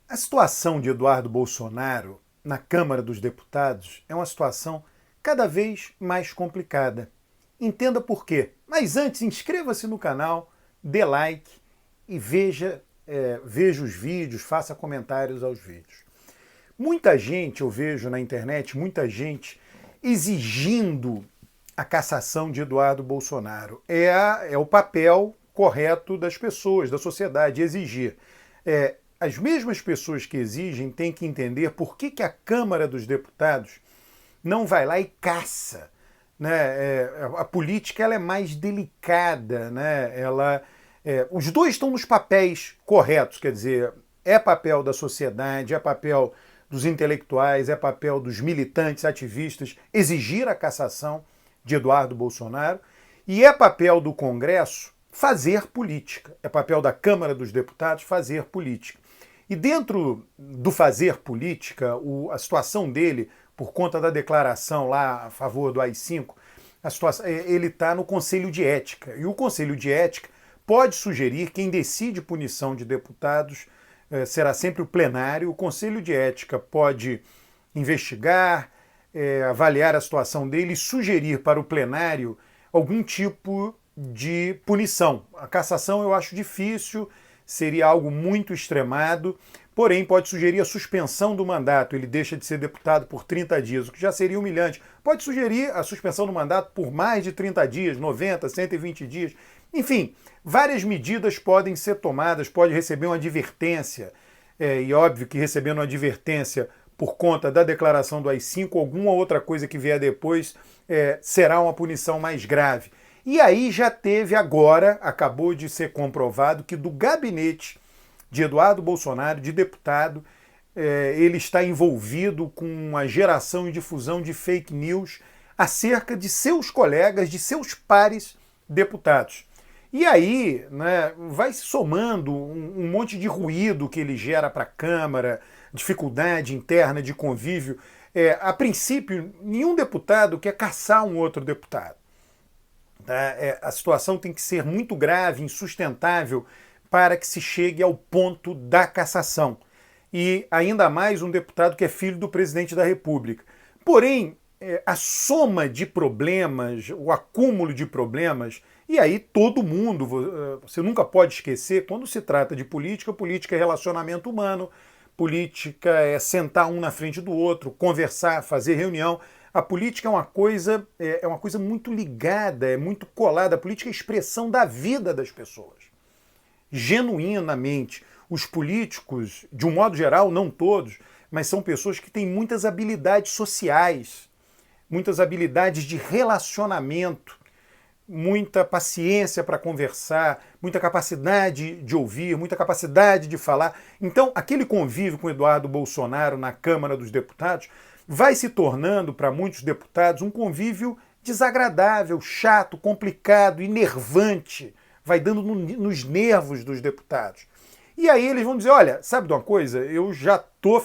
A situação de Eduardo Bolsonaro na Câmara dos Deputados é uma situação cada vez mais complicada. Entenda por quê. Mas antes, inscreva-se no canal, dê like e veja os vídeos, faça comentários aos vídeos. Muita gente, eu vejo na internet, muita gente exigindo a cassação de Eduardo Bolsonaro. É o papel correto das pessoas, da sociedade, exigir. As mesmas pessoas que exigem têm que entender por que a Câmara dos Deputados não vai lá e caça. Né? A política ela é mais delicada. Né? Os dois estão nos papéis corretos, quer dizer, é papel da sociedade, é papel dos intelectuais, é papel dos militantes, ativistas, exigir a cassação de Eduardo Bolsonaro, e é papel do Congresso fazer política. É papel da Câmara dos Deputados fazer política. E dentro do fazer política, a situação dele, por conta da declaração lá a favor do AI-5, ele está no Conselho de Ética. E o Conselho de Ética pode sugerir, quem decide punição de deputados será sempre o plenário. O Conselho de Ética pode investigar, avaliar a situação dele e sugerir para o plenário algum tipo de punição. A cassação eu acho difícil, seria algo muito extremado, porém pode sugerir a suspensão do mandato, ele deixa de ser deputado por 30 dias, o que já seria humilhante. Pode sugerir a suspensão do mandato por mais de 30 dias, 90, 120 dias. Enfim, várias medidas podem ser tomadas, pode receber uma advertência, e óbvio que recebendo uma advertência por conta da declaração do AI-5, alguma outra coisa que vier depois será uma punição mais grave. E aí já teve agora, acabou de ser comprovado que do gabinete de Eduardo Bolsonaro, de deputado, ele está envolvido com a geração e difusão de fake news acerca de seus colegas, de seus pares deputados. E aí, né, vai se somando um monte de ruído que ele gera para a Câmara, dificuldade interna de convívio. A princípio, nenhum deputado quer caçar um outro deputado. A situação tem que ser muito grave, insustentável, para que se chegue ao ponto da cassação. E ainda mais um deputado que é filho do presidente da República. Porém, a soma de problemas, o acúmulo de problemas, e aí todo mundo, você nunca pode esquecer, quando se trata de política, política é relacionamento humano, política é sentar um na frente do outro, conversar, fazer reunião. A política é uma coisa muito ligada, é muito colada. A política é a expressão da vida das pessoas. Genuinamente. Os políticos, de um modo geral, não todos, mas são pessoas que têm muitas habilidades sociais, muitas habilidades de relacionamento, muita paciência para conversar, muita capacidade de ouvir, muita capacidade de falar. Então, aquele convívio com Eduardo Bolsonaro na Câmara dos Deputados vai se tornando, para muitos deputados, um convívio desagradável, chato, complicado, enervante, vai dando nos nervos dos deputados. E aí eles vão dizer, olha, sabe de uma coisa? Eu já tô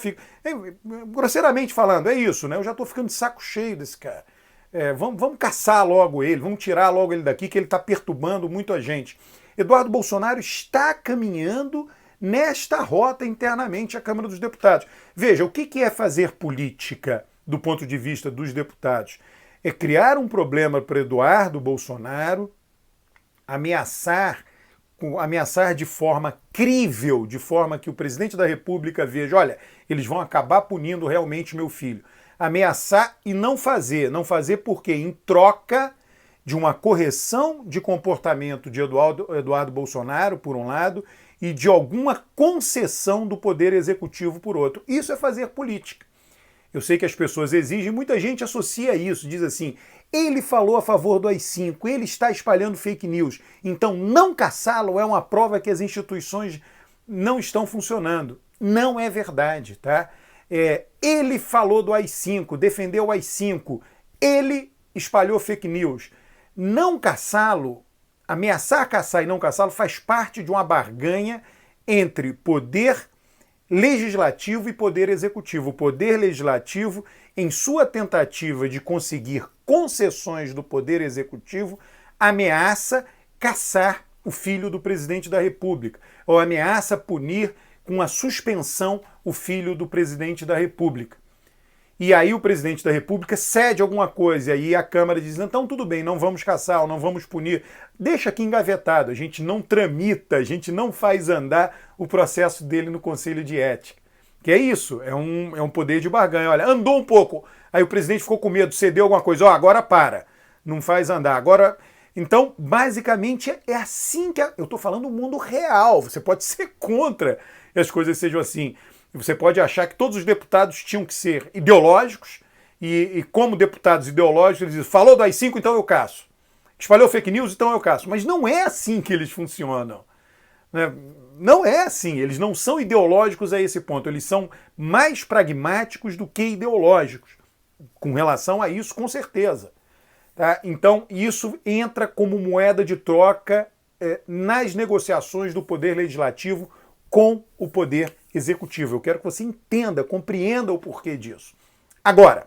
grosseiramente falando, é isso, né? Eu já tô ficando de saco cheio desse cara. Vamos caçar logo ele, vamos tirar logo ele daqui, que ele está perturbando muito a gente. Eduardo Bolsonaro está caminhando nesta rota internamente à Câmara dos Deputados. Veja, o que é fazer política do ponto de vista dos deputados? É criar um problema para Eduardo Bolsonaro, ameaçar de forma crível, de forma que o presidente da República veja, olha, eles vão acabar punindo realmente meu filho. Ameaçar e não fazer. Não fazer porque em troca de uma correção de comportamento de Eduardo Bolsonaro, por um lado, e de alguma concessão do poder executivo por outro. Isso é fazer política. Eu sei que as pessoas exigem, muita gente associa isso, diz assim, ele falou a favor do AI-5, ele está espalhando fake news, então não caçá-lo é uma prova que as instituições não estão funcionando. Não é verdade, tá? Ele falou do AI-5, defendeu o AI-5, ele espalhou fake news. Não caçá-lo, ameaçar caçar e não caçá-lo faz parte de uma barganha entre poder legislativo e poder executivo. O poder legislativo, em sua tentativa de conseguir concessões do poder executivo, ameaça caçar o filho do presidente da República, ou ameaça punir com a suspensão o filho do presidente da República. E aí o presidente da República cede alguma coisa, e aí a Câmara diz, então tudo bem, não vamos caçar, não vamos punir, deixa aqui engavetado, a gente não tramita, a gente não faz andar o processo dele no Conselho de Ética. Que é isso, é um poder de barganha. Olha, andou um pouco, aí o presidente ficou com medo, cedeu alguma coisa, agora para, não faz andar, agora... Então, basicamente, é assim que... Eu estou falando do mundo real, você pode ser contra que as coisas sejam assim. Você pode achar que todos os deputados tinham que ser ideológicos e como deputados ideológicos, eles dizem, falou do AI-5, então eu caço. Espalhou fake news, então eu caço. Mas não é assim que eles funcionam. Né? Não é assim. Eles não são ideológicos a esse ponto. Eles são mais pragmáticos do que ideológicos. Com relação a isso, com certeza. Tá? Então, isso entra como moeda de troca nas negociações do Poder Legislativo com o Poder Executivo. Eu quero que você entenda, compreenda o porquê disso. Agora,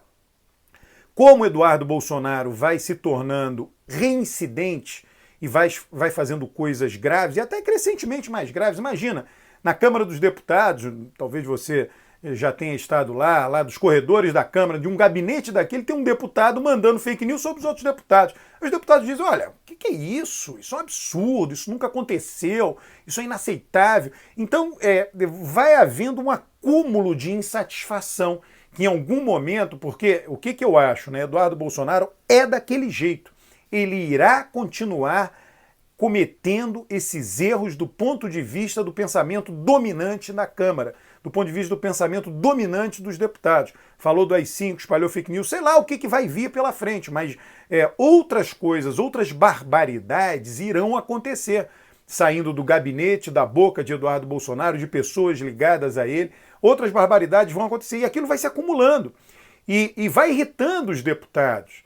como Eduardo Bolsonaro vai se tornando reincidente e vai fazendo coisas graves, e até crescentemente mais graves, imagina, na Câmara dos Deputados, talvez você já tenha estado lá dos corredores da Câmara, de um gabinete daquele, tem um deputado mandando fake news sobre os outros deputados. Os deputados dizem, olha, o que é isso? Isso é um absurdo, isso nunca aconteceu, isso é inaceitável. Então, vai havendo um acúmulo de insatisfação, que em algum momento, porque o que eu acho, né? Eduardo Bolsonaro é daquele jeito. Ele irá continuar cometendo esses erros do ponto de vista do pensamento dominante na Câmara, do ponto de vista do pensamento dominante dos deputados. Falou do AI-5, espalhou fake news, sei lá o que vai vir pela frente, mas outras coisas, outras barbaridades irão acontecer, saindo do gabinete, da boca de Eduardo Bolsonaro, de pessoas ligadas a ele, outras barbaridades vão acontecer e aquilo vai se acumulando e vai irritando os deputados.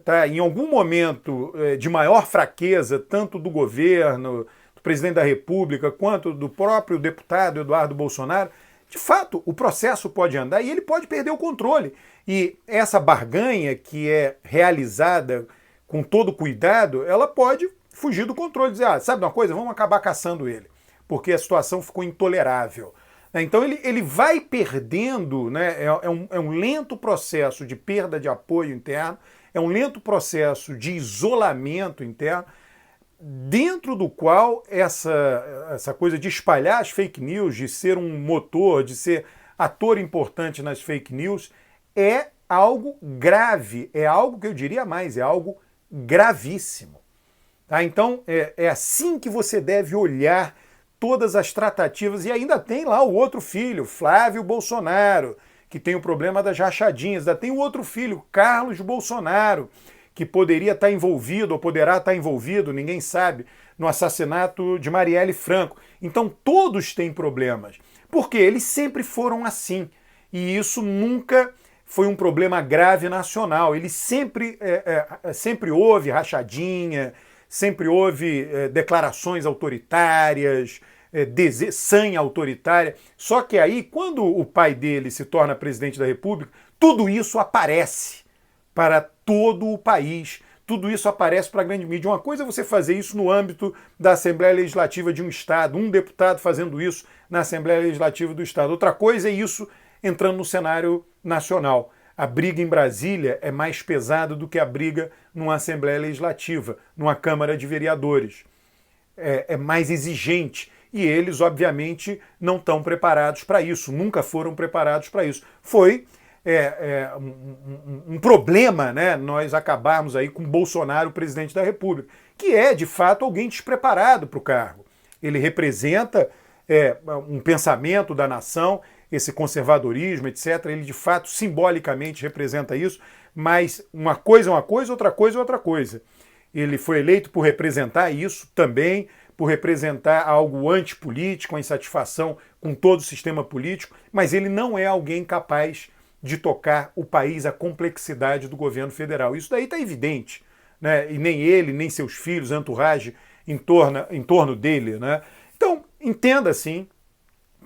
Tá? Em algum momento de maior fraqueza, tanto do governo, do presidente da República, quanto do próprio deputado Eduardo Bolsonaro, de fato, o processo pode andar e ele pode perder o controle. E essa barganha que é realizada com todo cuidado, ela pode fugir do controle, dizer, sabe uma coisa, vamos acabar caçando ele, porque a situação ficou intolerável. Então ele vai perdendo, né, é um lento processo de perda de apoio interno, é um lento processo de isolamento interno, dentro do qual essa coisa de espalhar as fake news, de ser um motor, de ser ator importante nas fake news, é algo grave, é algo que eu diria mais, é algo gravíssimo. Tá? Então é assim que você deve olhar todas as tratativas, e ainda tem lá o outro filho, Flávio Bolsonaro, que tem o problema das rachadinhas, ainda tem o outro filho, Carlos Bolsonaro, que poderia estar envolvido, ou poderá estar envolvido, ninguém sabe, no assassinato de Marielle Franco. Então todos têm problemas, porque eles sempre foram assim, e isso nunca foi um problema grave nacional. Ele sempre houve rachadinha, sempre houve declarações autoritárias, sanha autoritária. Só que aí, quando o pai dele se torna presidente da República, tudo isso aparece para todo o país. Tudo isso aparece para a grande mídia. Uma coisa é você fazer isso no âmbito da Assembleia Legislativa de um Estado, um deputado fazendo isso na Assembleia Legislativa do Estado. Outra coisa é isso entrando no cenário nacional. A briga em Brasília é mais pesada do que a briga numa Assembleia Legislativa, numa Câmara de Vereadores. É mais exigente. E eles, obviamente, não estão preparados para isso, nunca foram preparados para isso. Foi um problema, né, nós acabarmos aí com Bolsonaro, presidente da República, que é, de fato, alguém despreparado para o cargo. Ele representa um pensamento da nação, esse conservadorismo, etc. Ele, de fato, simbolicamente representa isso, mas uma coisa é uma coisa, outra coisa é outra coisa. Ele foi eleito por representar isso também, por representar algo antipolítico, a insatisfação com todo o sistema político, mas ele não é alguém capaz de tocar o país, a complexidade do governo federal. Isso daí está evidente, né? E nem ele, nem seus filhos, entourage em torno dele, né? Então, entenda assim,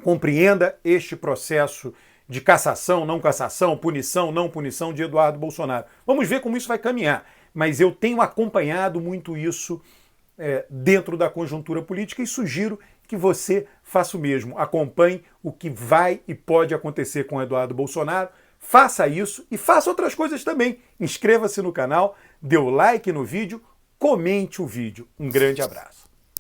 compreenda este processo de cassação, não cassação, punição, não punição de Eduardo Bolsonaro. Vamos ver como isso vai caminhar, mas eu tenho acompanhado muito isso dentro da conjuntura política e sugiro que você faça o mesmo. Acompanhe o que vai e pode acontecer com Eduardo Bolsonaro. Faça isso e faça outras coisas também. Inscreva-se no canal, dê o like no vídeo, comente o vídeo. Um grande abraço.